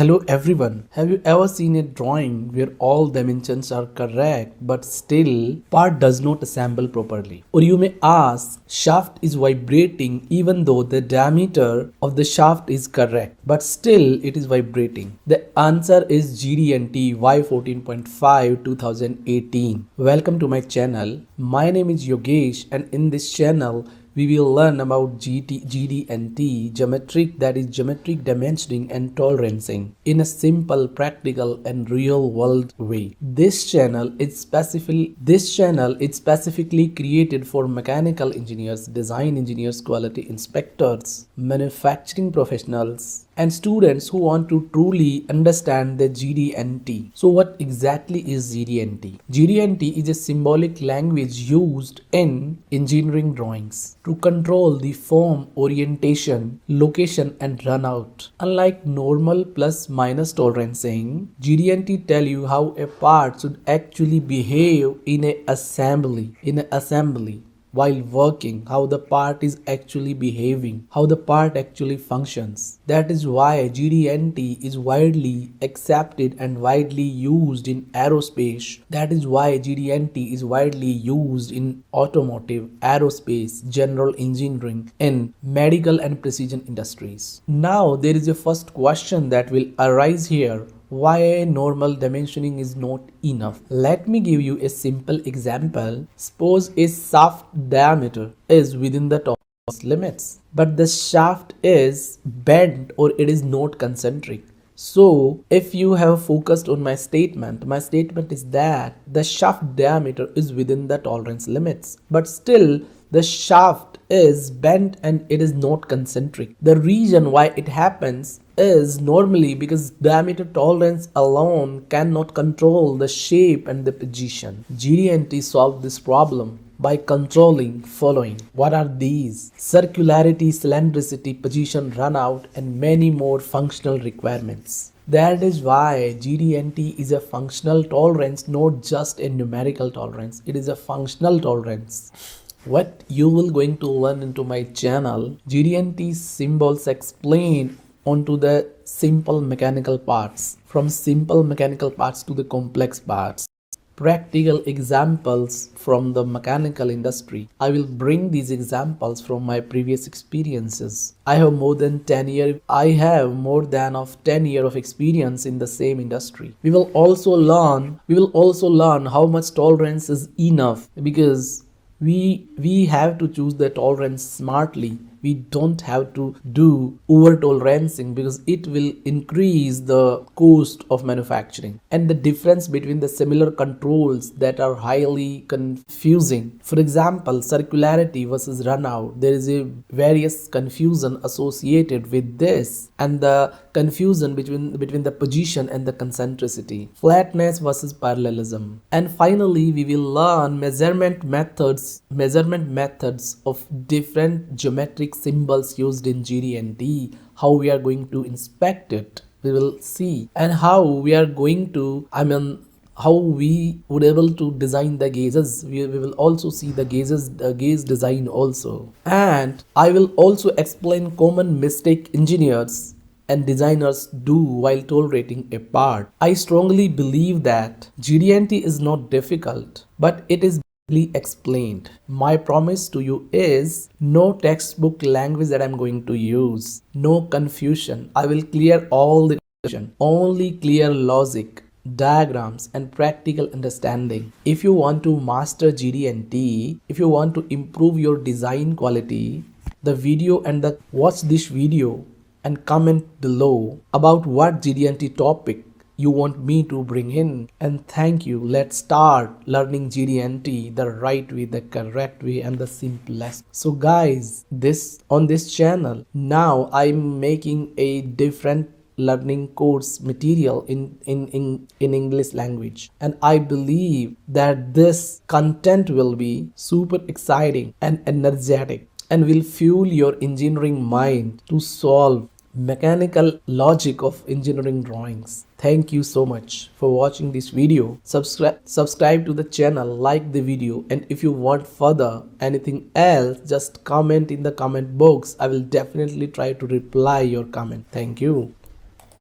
Hello everyone. Have you ever seen a drawing where all dimensions are correct but still part does not assemble properly? Or you may ask, shaft is vibrating even though the diameter of the shaft is correct but still it is vibrating. The answer is GD&T Y14.5 2018. Welcome to my channel. My name is Yogesh and in this channel we will learn about GD&T, geometric dimensioning and tolerancing in a simple, practical and real world way. This channel is specifically created for mechanical engineers, design engineers, quality inspectors, manufacturing professionals and students who want to truly understand the GD&T. So what exactly is GD&T? GD&T is a symbolic language used in engineering drawings to control the form, orientation, location and runout. Unlike normal plus minus tolerancing, GD&T tell you how a part should actually behave in an assembly. While working, how the part is actually behaving, how the part actually functions. That is why GD&T is widely accepted and widely used in aerospace. That is why GD&T is widely used in automotive, aerospace, general engineering, and medical and precision industries. Now there is a first question that will arise here. Why normal dimensioning is not enough? Let me give you a simple example. Suppose a shaft diameter is within the tolerance limits, but the shaft is bent or it is not concentric. So if you have focused on my statement is that the shaft diameter is within the tolerance limits, but still the shaft is bent and it is not concentric. The reason why it happens is normally because diameter tolerance alone cannot control the shape and the position. GD&T solved this problem by controlling following. What are these? Circularity, cylindricity, position, runout and many more functional requirements. That is why GD&T is a functional tolerance, not just a numerical tolerance. It is a functional tolerance. What you will going to learn into my channel, GD&T symbols explain onto the simple mechanical parts, from simple mechanical parts to the complex parts. Practical examples from the mechanical industry. I will bring these examples from my previous experiences. I have more than 10 years of 10 years of experience in the same industry. We will also learn how much tolerance is enough, because we have to choose the tolerance smartly. We don't have to do over tolerancing because it will increase the cost of manufacturing, and the difference between the similar controls that are highly confusing. For example, circularity versus runout. There is a various confusion associated with this, and the confusion between the position and the concentricity. Flatness versus parallelism. And finally, we will learn measurement methods of different geometric symbols used in GD&T, how we are going to inspect it, we will see, and how we are going to, how we would able to design the gauges. We will also see the gauge design also. And I will also explain common mistake engineers and designers do while tolerating a part. I strongly believe that GD&T is not difficult, but it is explained. My promise to you is no textbook language that I'm going to use, no confusion. I will clear all the confusion, only clear logic, diagrams and practical understanding. If you want to master GD&T, if you want to improve your design quality, watch this video and comment below about what GD&T topic you want me to bring in. And thank you. Let's start learning GD&T the right way, the correct way and the simplest. So guys, on this channel now I'm making a different learning course material in English language, and I believe that this content will be super exciting and energetic and will fuel your engineering mind to solve mechanical logic of engineering drawings. Thank you so much for watching this video. Subscribe to the channel, like the video, and if you want further anything else, just comment in the comment box. I will definitely try to reply your comment. Thank you.